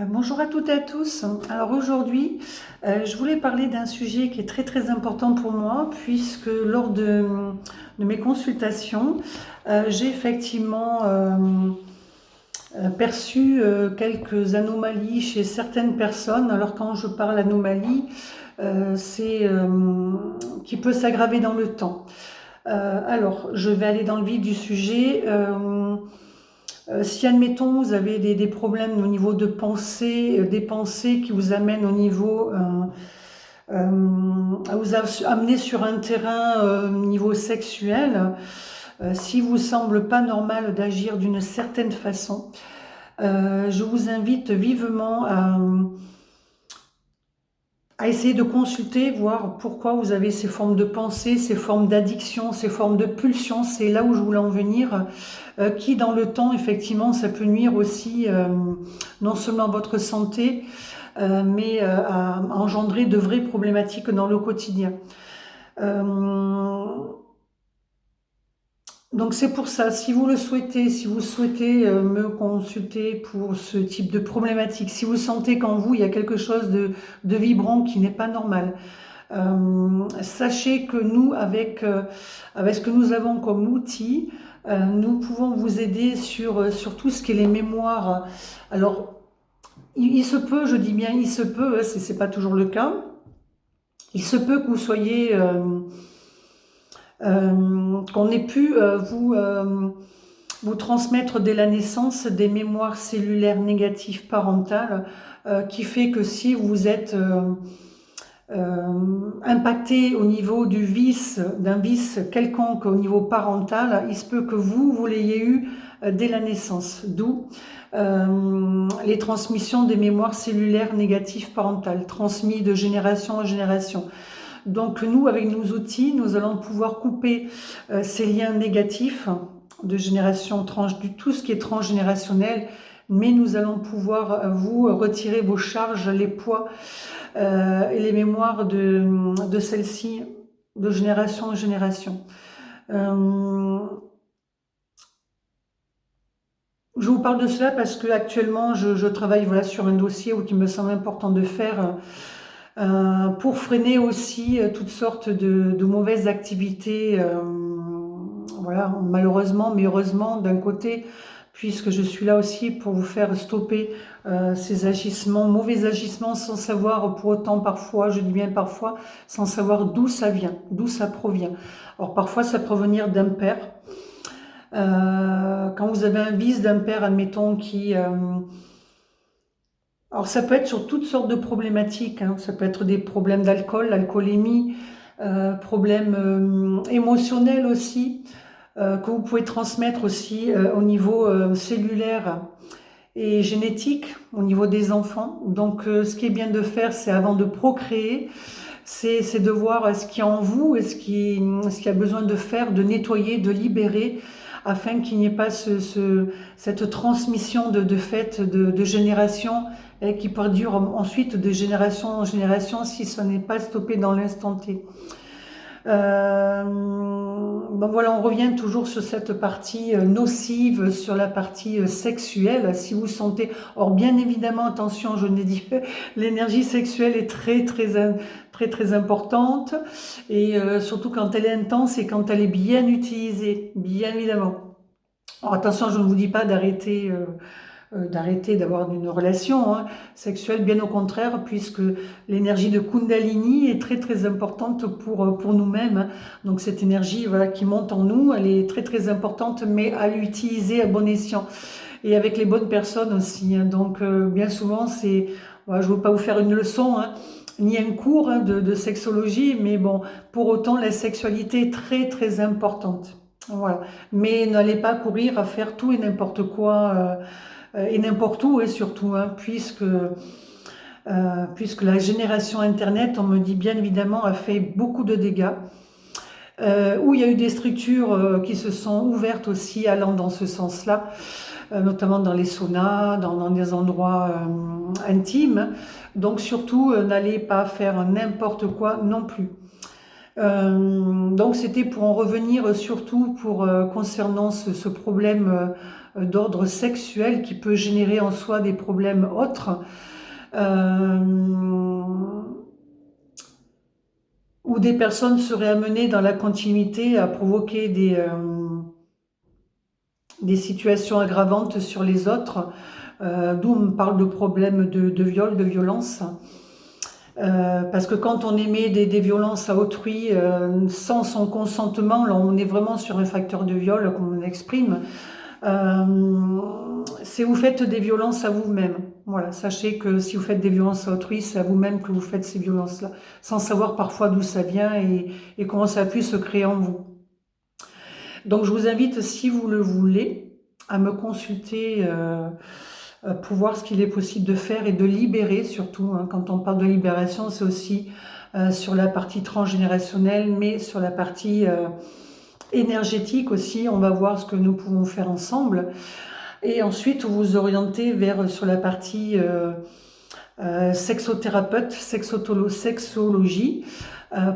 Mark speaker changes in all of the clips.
Speaker 1: Bonjour à toutes et à tous. Alors aujourd'hui, je voulais parler d'un sujet qui est très très important pour moi puisque lors de mes consultations, j'ai effectivement perçu quelques anomalies chez certaines personnes. Alors quand je parle anomalie, c'est qui peut s'aggraver dans le temps. Alors, je vais aller dans le vif du sujet. Si, admettons, vous avez des problèmes au niveau de pensée, des pensées qui vous amènent au niveau, à vous amener sur un terrain niveau sexuel, si vous semble pas normal d'agir d'une certaine façon, je vous invite vivement à essayer de consulter, voir pourquoi vous avez ces formes de pensée, ces formes d'addiction, ces formes de pulsion. C'est là où je voulais en venir, qui dans le temps, effectivement, ça peut nuire aussi non seulement à votre santé, mais à engendrer de vraies problématiques dans le quotidien. Euh, donc c'est pour ça, si vous le souhaitez, si vous souhaitez me consulter pour ce type de problématique, si vous sentez qu'en vous il y a quelque chose de vibrant qui n'est pas normal, sachez que nous, avec ce que nous avons comme outil, nous pouvons vous aider sur tout ce qui est les mémoires. Alors, il se peut, je dis bien il se peut, hein, c'est pas toujours le cas, il se peut que vous soyez, qu'on ait pu vous transmettre dès la naissance des mémoires cellulaires négatives parentales, qui fait que si vous êtes impacté au niveau du vice, d'un vice quelconque au niveau parental, il se peut que vous l'ayez eu dès la naissance, d'où les transmissions des mémoires cellulaires négatives parentales, transmises de génération en génération. Donc nous, avec nos outils, nous allons pouvoir couper ces liens négatifs de génération, du tout ce qui est transgénérationnel, mais nous allons pouvoir vous retirer vos charges, les poids et les mémoires de celles-ci de génération en génération. Je vous parle de cela parce que actuellement je travaille voilà, sur un dossier qui me semble important de faire pour freiner aussi toutes sortes de mauvaises activités, voilà, malheureusement, mais heureusement d'un côté, puisque je suis là aussi pour vous faire stopper ces agissements, mauvais agissements, sans savoir pour autant parfois, je dis bien parfois, sans savoir d'où ça vient, d'où ça provient. Alors parfois ça peut venir d'un père. Quand vous avez un vice d'un père, admettons, qui... alors ça peut être sur toutes sortes de problématiques, hein. Ça peut être des problèmes d'alcool, l'alcoolémie, problèmes émotionnels aussi, que vous pouvez transmettre aussi au niveau cellulaire et génétique, au niveau des enfants. Donc ce qui est bien de faire, c'est avant de procréer, c'est de voir ce qui est en vous et ce qui a besoin de faire, de nettoyer, de libérer, afin qu'il n'y ait pas cette transmission de fait de génération et qui perdure ensuite de génération en génération si ce n'est pas stoppé dans l'instant T. Donc voilà, on revient toujours sur cette partie nocive, sur la partie sexuelle. Si vous sentez, or bien évidemment, attention, je l'ai dit, l'énergie sexuelle est très importante et surtout quand elle est intense et quand elle est bien utilisée, bien évidemment. Alors attention, je ne vous dis pas d'arrêter d'avoir une relation sexuelle, bien au contraire, puisque l'énergie de Kundalini est très importante pour nous-mêmes, hein. Donc cette énergie voilà, qui monte en nous, elle est très importante, mais à l'utiliser à bon escient et avec les bonnes personnes aussi, hein. Donc bien souvent, voilà, je ne veux pas vous faire une leçon, hein, ni un cours de sexologie, mais bon, pour autant, la sexualité est très importante. Voilà. Mais n'allez pas courir à faire tout et n'importe quoi et n'importe où et surtout, hein, puisque la génération Internet, on me dit bien évidemment, a fait beaucoup de dégâts, où il y a eu des structures qui se sont ouvertes aussi allant dans ce sens-là, notamment dans les saunas, dans des endroits intimes. Donc surtout, n'allez pas faire n'importe quoi non plus. Donc c'était pour en revenir surtout concernant ce problème d'ordre sexuel qui peut générer en soi des problèmes autres, où des personnes seraient amenées dans la continuité à provoquer des situations aggravantes sur les autres, d'où on parle de problèmes de viol, de violence. Parce que quand on émet des violences à autrui sans son consentement, là on est vraiment sur un facteur de viol, comme on exprime. C'est vous faites des violences à vous-même. Voilà, sachez que si vous faites des violences à autrui, c'est à vous-même que vous faites ces violences-là, sans savoir parfois d'où ça vient et comment ça a pu se créer en vous. Donc je vous invite, si vous le voulez, à me consulter pour voir ce qu'il est possible de faire et de libérer surtout. Hein. Quand on parle de libération, c'est aussi sur la partie transgénérationnelle, mais sur la partie énergétique aussi. On va voir ce que nous pouvons faire ensemble. Et ensuite, vous orienter vers sur la partie sexothérapeute, sexologie,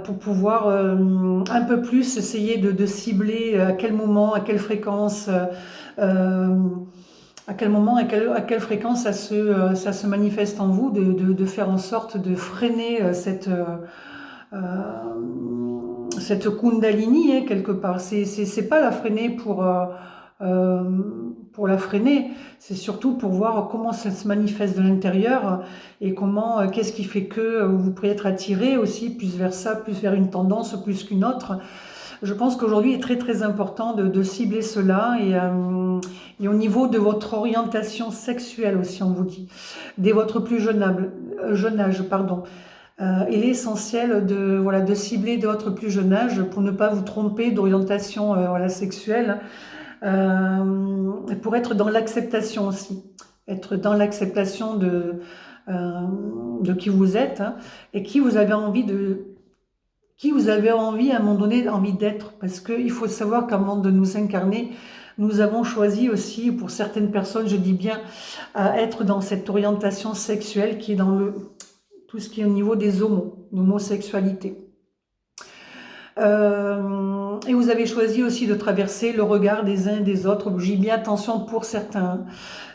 Speaker 1: pour pouvoir un peu plus essayer de cibler à quel moment, à quelle fréquence, à quel moment, à quelle fréquence ça se manifeste en vous, de faire en sorte de freiner cette Kundalini, hein, quelque part. C'est pas la freiner pour la freiner, c'est surtout pour voir comment ça se manifeste de l'intérieur et comment, qu'est-ce qui fait que vous pourriez être attiré aussi plus vers ça, plus vers une tendance plus qu'une autre. Je pense qu'aujourd'hui il est très très important de cibler cela et au niveau de votre orientation sexuelle aussi, on vous dit, dès votre plus jeune âge, pardon. Il est essentiel de cibler dès votre plus jeune âge pour ne pas vous tromper d'orientation sexuelle, pour être dans l'acceptation aussi, être dans l'acceptation de qui vous êtes, hein, et qui vous avez envie à un moment donné d'être, parce qu'il faut savoir qu'avant de nous incarner, nous avons choisi aussi, pour certaines personnes, je dis bien, à être dans cette orientation sexuelle qui est dans tout ce qui est au niveau des l'homosexualité. Et vous avez choisi aussi de traverser le regard des uns et des autres. J'ai bien attention pour certains.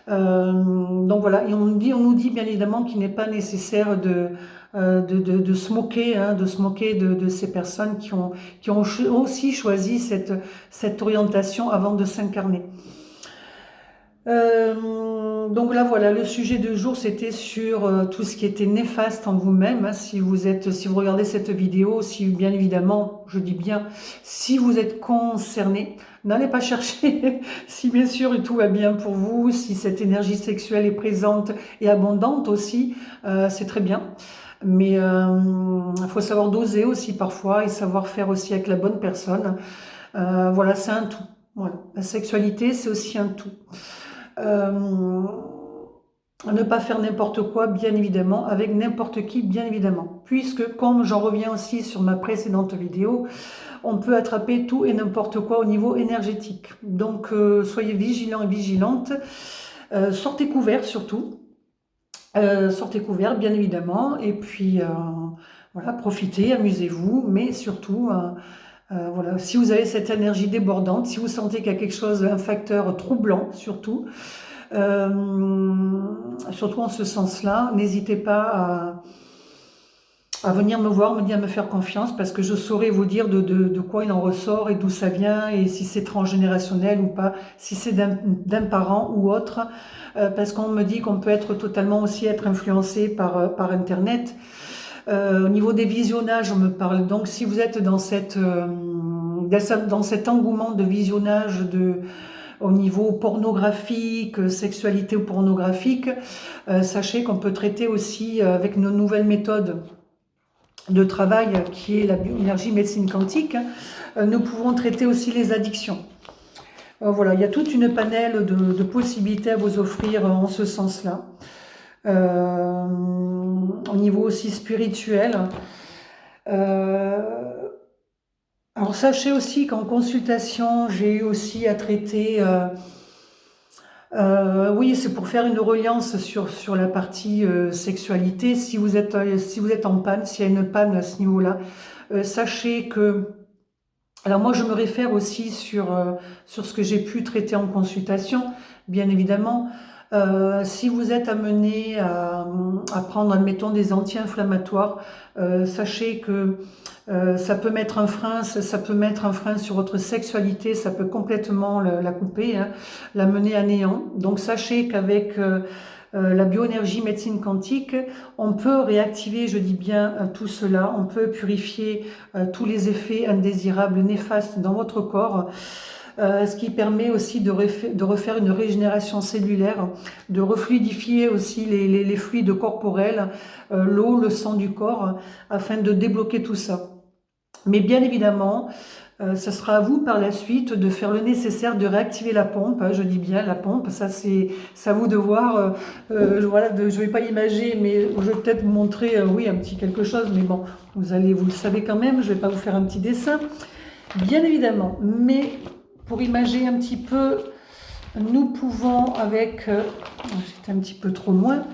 Speaker 1: Donc voilà, et on nous dit bien évidemment qu'il n'est pas nécessaire de se moquer, hein, de ces personnes qui ont aussi choisi cette orientation avant de s'incarner. Donc là voilà, le sujet du jour c'était sur tout ce qui était néfaste en vous-même, hein, si vous regardez cette vidéo, si bien évidemment, je dis bien, si vous êtes concerné, n'allez pas chercher si bien sûr tout va bien pour vous, si cette énergie sexuelle est présente et abondante aussi, c'est très bien. Mais il faut savoir doser aussi parfois et savoir faire aussi avec la bonne personne. Voilà, c'est un tout. Voilà. La sexualité, c'est aussi un tout. Ne pas faire n'importe quoi, bien évidemment, avec n'importe qui, bien évidemment. Puisque, comme j'en reviens aussi sur ma précédente vidéo, on peut attraper tout et n'importe quoi au niveau énergétique. Donc, soyez vigilants et vigilantes. Sortez couverts surtout. Sortez couverts, bien évidemment. Et puis, voilà, profitez, amusez-vous, mais surtout... voilà, si vous avez cette énergie débordante, si vous sentez qu'il y a quelque chose, un facteur troublant surtout, surtout en ce sens-là, n'hésitez pas à venir me voir, à me faire confiance, parce que je saurai vous dire de quoi il en ressort et d'où ça vient, et si c'est transgénérationnel ou pas, si c'est d'un parent ou autre, parce qu'on me dit qu'on peut totalement aussi être influencé par Internet. Au niveau des visionnages, on me parle. Donc, si vous êtes dans cet engouement de visionnage au niveau pornographique, sexualité ou pornographique, sachez qu'on peut traiter aussi avec nos nouvelles méthodes de travail, qui est la bioénergie médecine quantique, nous pouvons traiter aussi les addictions. Voilà, il y a toute une panel de possibilités à vous offrir en ce sens-là. Au niveau aussi spirituel. Alors sachez aussi qu'en consultation, j'ai eu aussi à traiter, oui, c'est pour faire une reliance sur la partie sexualité. Si vous êtes en panne, s'il y a une panne à ce niveau-là, sachez que... Alors moi, je me réfère aussi sur ce que j'ai pu traiter en consultation, bien évidemment. Si vous êtes amené à prendre, admettons, des anti-inflammatoires, sachez que ça peut mettre un frein, ça peut mettre un frein sur votre sexualité, ça peut complètement la couper, hein, la mener à néant. Donc sachez qu'avec la bioénergie médecine quantique, on peut réactiver, je dis bien, tout cela, on peut purifier tous les effets indésirables, néfastes dans votre corps, ce qui permet aussi de refaire une régénération cellulaire, de refluidifier aussi les fluides corporels, l'eau, le sang du corps, afin de débloquer tout ça. Mais bien évidemment, ce sera à vous par la suite de faire le nécessaire, de réactiver la pompe, hein, je dis bien la pompe, ça c'est à vous de voir, voilà, je ne vais pas imager, mais je vais peut-être vous montrer, oui, un petit quelque chose, mais bon, vous le savez quand même, je ne vais pas vous faire un petit dessin, bien évidemment, mais pour imager un petit peu, nous pouvons avec, j'étais un petit peu trop loin,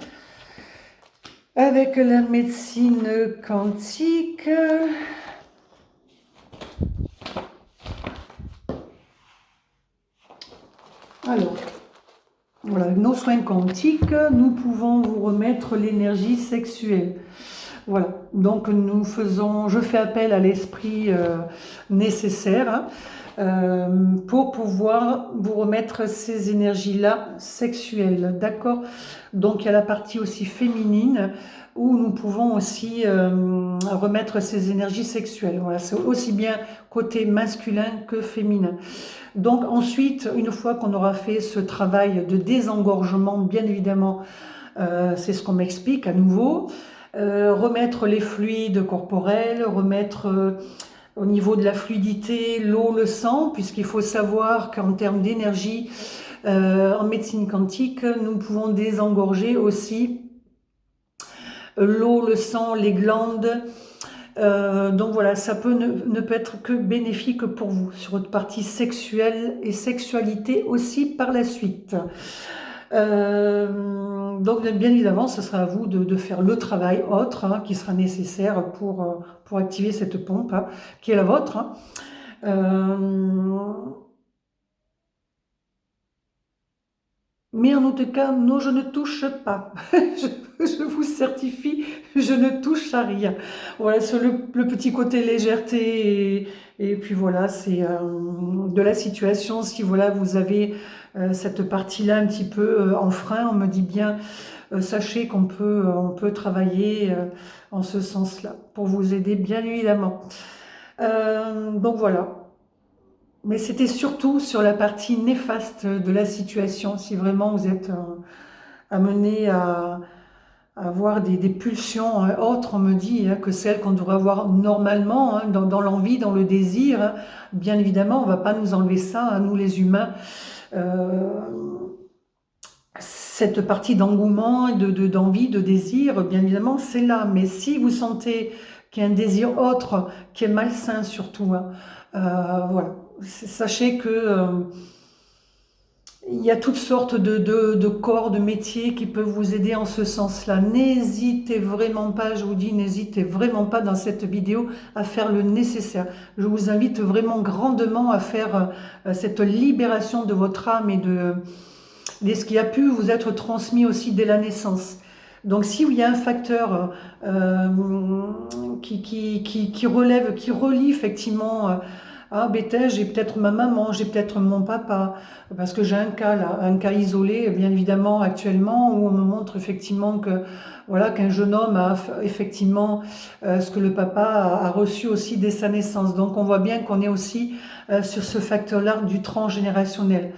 Speaker 1: avec la médecine quantique. Alors, voilà, avec nos soins quantiques, nous pouvons vous remettre l'énergie sexuelle. Voilà, donc je fais appel à l'esprit nécessaire, hein, pour pouvoir vous remettre ces énergies-là sexuelles, d'accord? Donc il y a la partie aussi féminine où nous pouvons aussi remettre ces énergies sexuelles. Voilà, c'est aussi bien côté masculin que féminin. Donc ensuite, une fois qu'on aura fait ce travail de désengorgement, bien évidemment, c'est ce qu'on m'explique à nouveau, remettre les fluides corporels, remettre au niveau de la fluidité, l'eau, le sang, puisqu'il faut savoir qu'en termes d'énergie, en médecine quantique, nous pouvons désengorger aussi l'eau, le sang, les glandes. Donc voilà, ça peut ne peut être que bénéfique pour vous sur votre partie sexuelle et sexualité aussi par la suite. Donc bien évidemment, ce sera à vous de faire le travail autre, hein, qui sera nécessaire pour activer cette pompe, hein, qui est la vôtre, hein. Mais en tout cas, non, je ne touche pas. Je vous certifie, je ne touche à rien. Voilà, sur le petit côté légèreté, et puis voilà, c'est de la situation. Si voilà, vous avez cette partie-là un petit peu en frein, on me dit bien, sachez on peut travailler en ce sens-là, pour vous aider, bien évidemment. Donc voilà. Mais c'était surtout sur la partie néfaste de la situation, si vraiment vous êtes amené à avoir des pulsions autres, on me dit, hein, que celles qu'on devrait avoir normalement, hein, dans l'envie, dans le désir, hein. Bien évidemment, on ne va pas nous enlever ça, hein, nous les humains. Cette partie d'engouement, d'envie, de désir, bien évidemment, c'est là. Mais si vous sentez qu'il y a un désir autre, qui est malsain surtout, hein, voilà. Sachez que il y a toutes sortes de corps, de métiers qui peuvent vous aider en ce sens-là. N'hésitez vraiment pas, je vous dis, n'hésitez vraiment pas dans cette vidéo à faire le nécessaire. Je vous invite vraiment grandement à faire cette libération de votre âme et de ce qui a pu vous être transmis aussi dès la naissance. Donc s'il y a un facteur qui relève, qui relie effectivement... ah, bêtise, j'ai peut-être ma maman, j'ai peut-être mon papa, parce que j'ai un cas là, un cas isolé, bien évidemment, actuellement, où on me montre effectivement que, voilà, qu'un jeune homme a effectivement ce que le papa a reçu aussi dès sa naissance. Donc on voit bien qu'on est aussi sur ce facteur-là du transgénérationnel.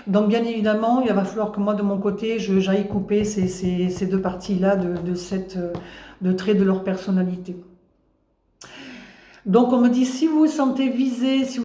Speaker 1: Donc bien évidemment, il va falloir que moi, de mon côté, j'aille couper ces deux parties-là de traits de leur personnalité. Donc on me dit, si vous vous sentez visé, si